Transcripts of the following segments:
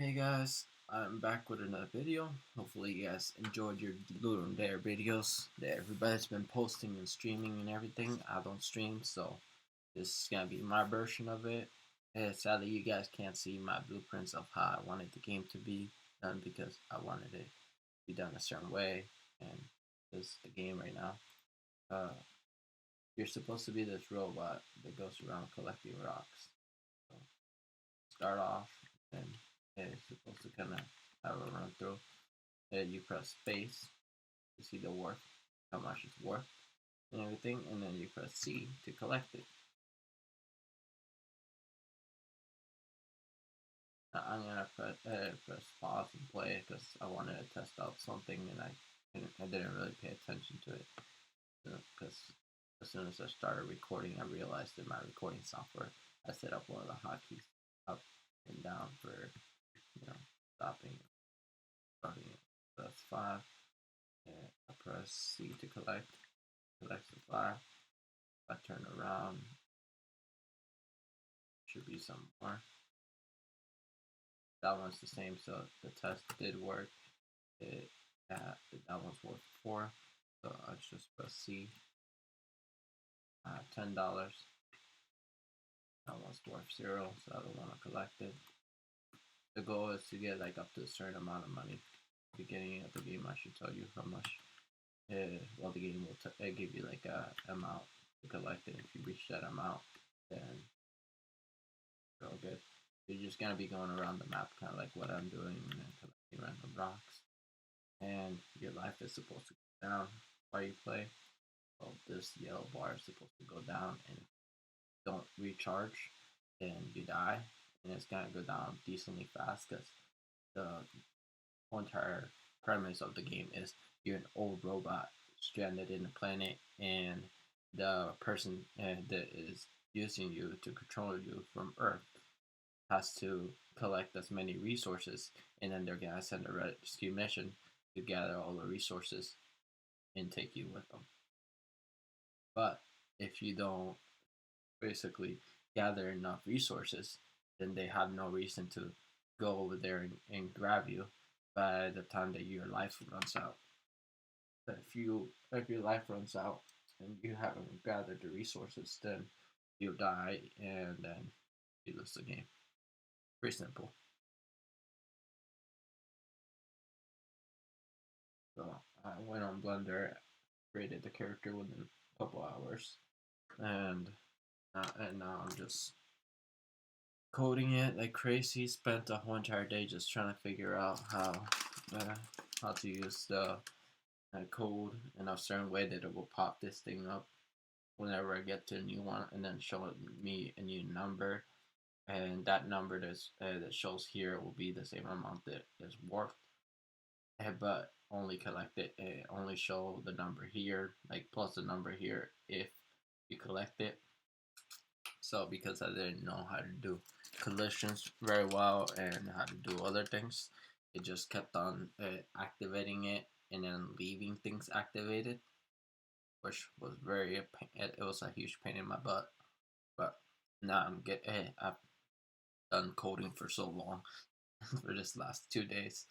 Hey guys, I'm back with another video. Hopefully you guys enjoyed your Lunar Dare videos that everybody's been posting and streaming and everything. I don't stream, so this is gonna be my version of it. Sadly, you guys can't see my blueprints of how I wanted the game to be done because I wanted it to be done a certain way, and this is the game right now. Uh, you're supposed to be this robot that goes around collecting rocks. So start off, and it's supposed to kind of have a run through. And you press space to see the worth, how much it's worth, and everything, and then you press C to collect it. Now I'm gonna press pause and play because I wanted to test out something and I didn't really pay attention to it because as soon as I started recording, I realized in my recording software I set up one of the hotkeys up and down for stopping, starting it. So that's 5. And I press C to collect the 5. I turn around, should be some more. That one's the same, so the test did work. That one's worth 4, so I just press C. $10. That one's worth 0, so I don't want to collect it. The goal is to get like up to a certain amount of money. Beginning of the game, I should tell you how much. Well, the game will give you like a amount to collect it. If you reach that amount, then real good. You're just gonna be going around the map, kind of like what I'm doing, and then collecting random rocks. And your life is supposed to go down while you play. Well, this yellow bar is supposed to go down, and if you don't recharge, then you die, and it's gonna go down decently fast because the whole entire premise of the game is you're an old robot stranded in a planet, and the person that is using you to control you from Earth has to collect as many resources, and then they're gonna send a rescue mission to gather all the resources and take you with them. But if you don't basically gather enough resources, then they have no reason to go over there and grab you by the time that your life runs out. But if your life runs out and you haven't gathered the resources, then you die and then you lose the game. Pretty simple. So I went on Blender, created the character within a couple hours, and now I'm just coding it like crazy. Spent the whole entire day just trying to figure out how to use the code in a certain way that it will pop this thing up whenever I get to a new one, and then show me a new number, and that number that shows here will be the same amount that is worth, but only collect it, only show the number here, like plus the number here if you collect it. So because I didn't know how to do collisions very well and how to do other things, it just kept on activating it and then leaving things activated, which was it was a huge pain in my butt. But now I've done coding for so long for this last 2 days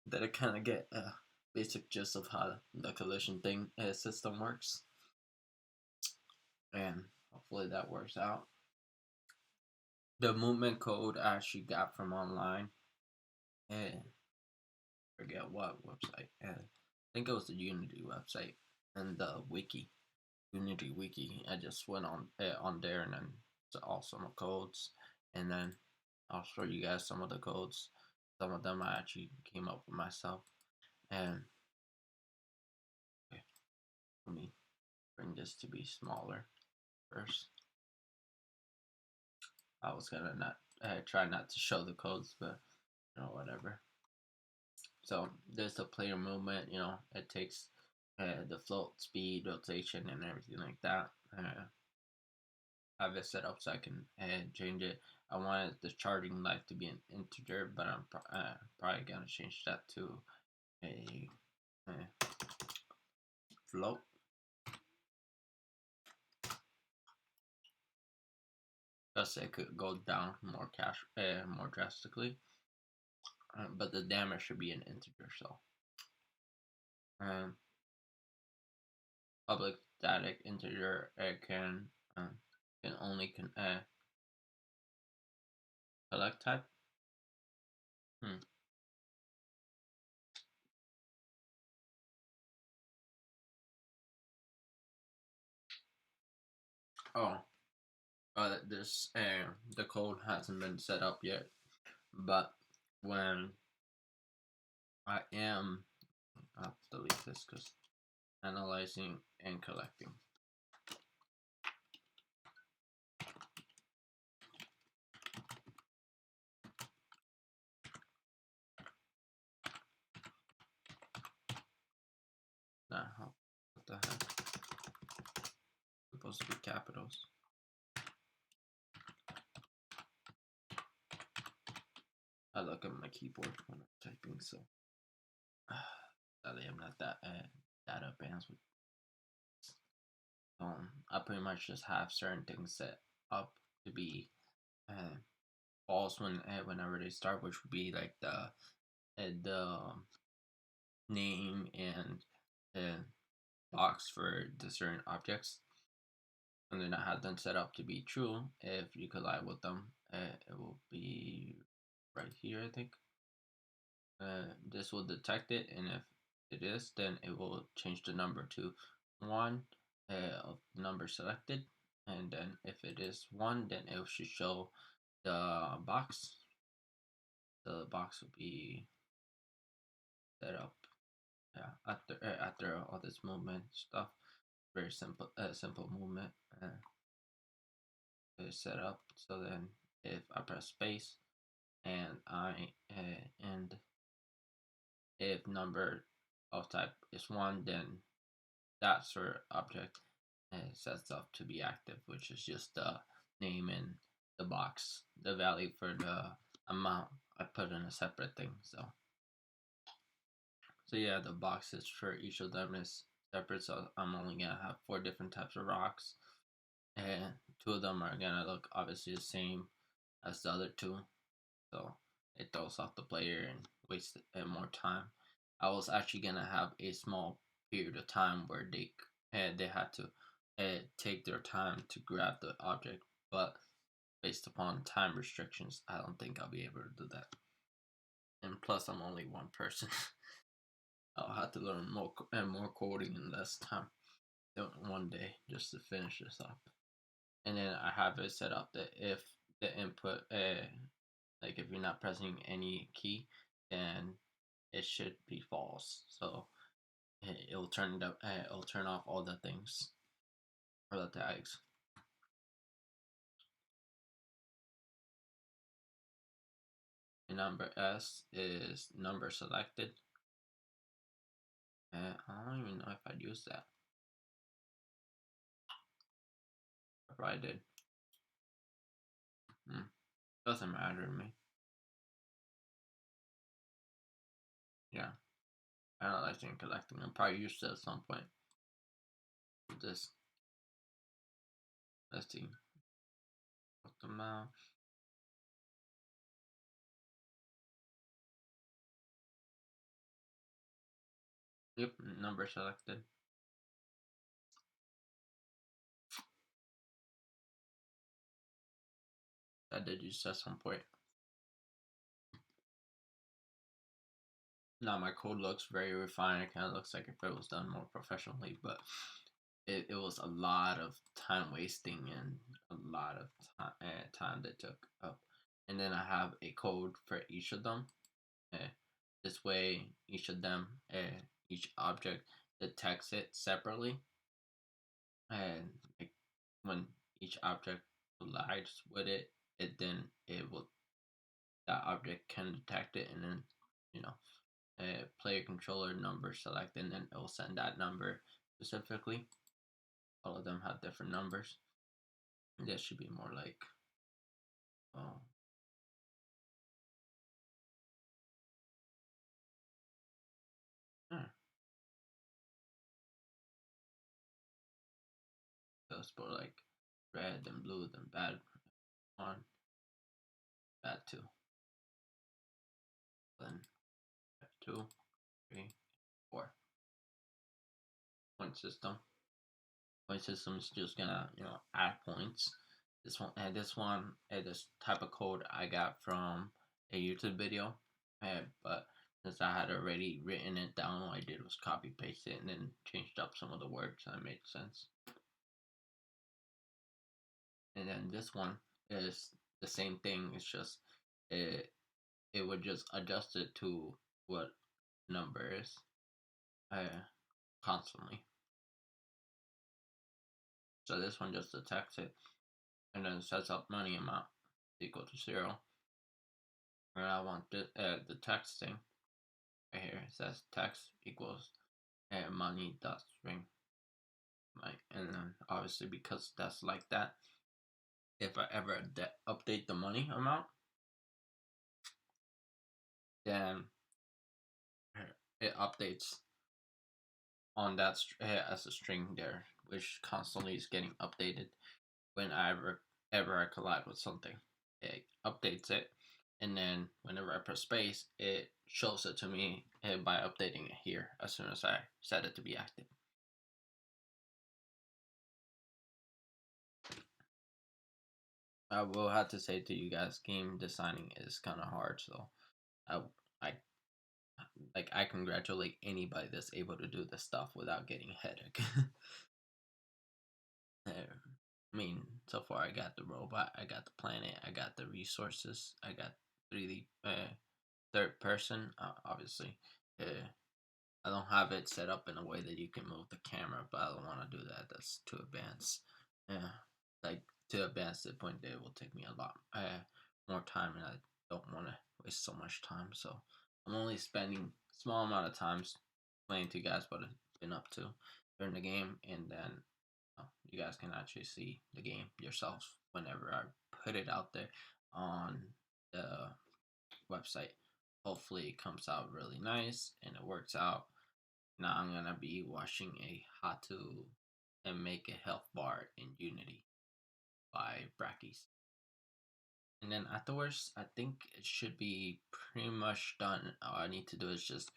that I kind of get a basic gist of how the collision thing system works, and hopefully that works out. The movement code I actually got from online, and forget what website. And I think it was the Unity website and the wiki, Unity wiki. I just went on there and then saw some codes, and then I'll show you guys some of the codes. Some of them I actually came up with myself. And okay, let me bring this to be smaller first. I was gonna not try not to show the codes, but whatever. So there's the player movement. It takes the float, speed, rotation, and everything like that. I have it set up so I can change it. I wanted the charging life to be an integer, but I'm probably gonna change that to a float. Thus it could go down more drastically. but the damage should be an integer. So um, public static integer can only collect type. Oh, this the code hasn't been set up yet, but when I'll delete this because analyzing and collecting. Nah, what the heck? Supposed to be capitals. I look at my keyboard when I'm typing, so sadly I'm not that advanced with. I pretty much just have certain things set up to be false whenever they start, which would be like the name and the box for the certain objects, and then I have them set up to be true. If you collide with them, it will be right here, I think. This will detect it, and if it is, then it will change the number to 1 of the number selected, and then if it is 1, then it should show the box. The box will be set up, yeah, after all this movement stuff. Very simple movement is set up. So then if I press space and and if number of type is 1, then that sort of object sets up to be active, which is just the name and the box. The value for the amount I put in a separate thing. So yeah, the boxes for each of them is separate. So I'm only gonna have 4 different types of rocks, and 2 of them are gonna look obviously the same as the other 2. So it throws off the player and wastes more time. I was actually gonna have a small period of time where they had to take their time to grab the object, but based upon time restrictions, I don't think I'll be able to do that. And plus, I'm only one person. I'll have to learn more coding in less time. One day just to finish this up. And then I have it set up that if the input, like if you're not pressing any key, then it should be false. So it'll turn off all the things or the tags. And number S is number selected. I don't even know if I'd use that. I probably did. Doesn't matter to me. Yeah. Analyzing and collecting. I'll probably use that at some point. This. Let's see. Put them out. Yep, number selected. I did use at some point. Now my code looks very refined. It kind of looks like if it was done more professionally, but it was a lot of time wasting and a lot of time that took up. And then I have a code for each of them. This way, each of them, each object detects it separately, and like, when each object collides with it, it will that object can detect it, and then you know player controller number select, and then it will send that number specifically. All of them have different numbers. This should be more like oh. So it's more like red, then blue, then bad one, bad two. Then 2, 3, 4. Point system. Point system is just gonna add points. This type of code I got from a YouTube video, but since I had already written it down, all I did was copy paste it and then changed up some of the words and it made sense. And then this one is the same thing. It's just it would just adjust it to what number is constantly. So this one just detects it and then sets up money amount equal to 0. And I want the texting right here. It says text equals money dot string. And then obviously because that's like that, if I ever update the money amount, then it updates on that as a string there, which constantly is getting updated whenever I collide with something. It updates it, and then whenever I press space, it shows it to me by updating it here as soon as I set it to be active. I will have to say to you guys, game designing is kind of hard, so I I congratulate anybody that's able to do this stuff without getting a headache. I mean, so far I got the robot, I got the planet, I got the resources, I got 3D third person. Obviously, I don't have it set up in a way that you can move the camera, but I don't want to do that. That's too advanced. Yeah, like to advance to the point that it will take me a lot more time, and I don't want to waste so much time. So I'm only spending small amount of times playing to you guys what I've been up to during the game, and then you guys can actually see the game yourself whenever I put it out there on the website. Hopefully it comes out really nice and it works out. Now I'm gonna be watching a how to and make a health bar in Unity by Brackies. And then afterwards, I think it should be pretty much done. All I need to do is just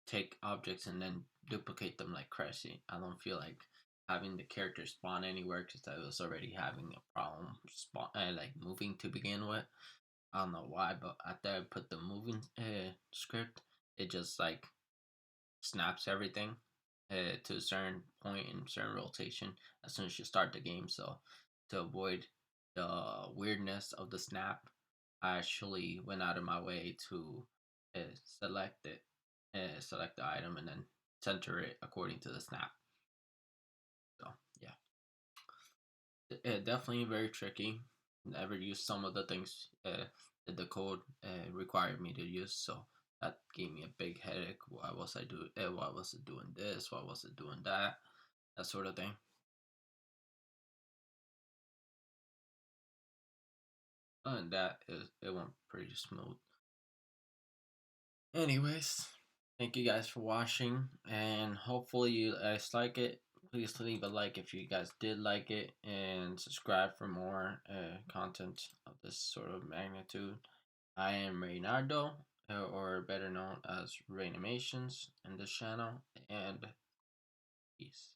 take objects and then duplicate them like crazy. I don't feel like having the character spawn anywhere because I was already having a problem like moving to begin with. I don't know why, but after I put the moving script, it just like snaps everything to a certain point in certain rotation as soon as you start the game. So to avoid the weirdness of the snap, I actually went out of my way to select it, select the item, and then center it according to the snap. So yeah, definitely very tricky. Never used some of the things that the code required me to use, so that gave me a big headache. Why was I doing? Why was it doing this? Why was it doing that? That sort of thing. Other than that, it went pretty smooth. Anyways, thank you guys for watching, and hopefully you guys like it. Please leave a like if you guys did like it, and subscribe for more content of this sort of magnitude. I am Reynaldo, or better known as Reynamations in this channel, and peace.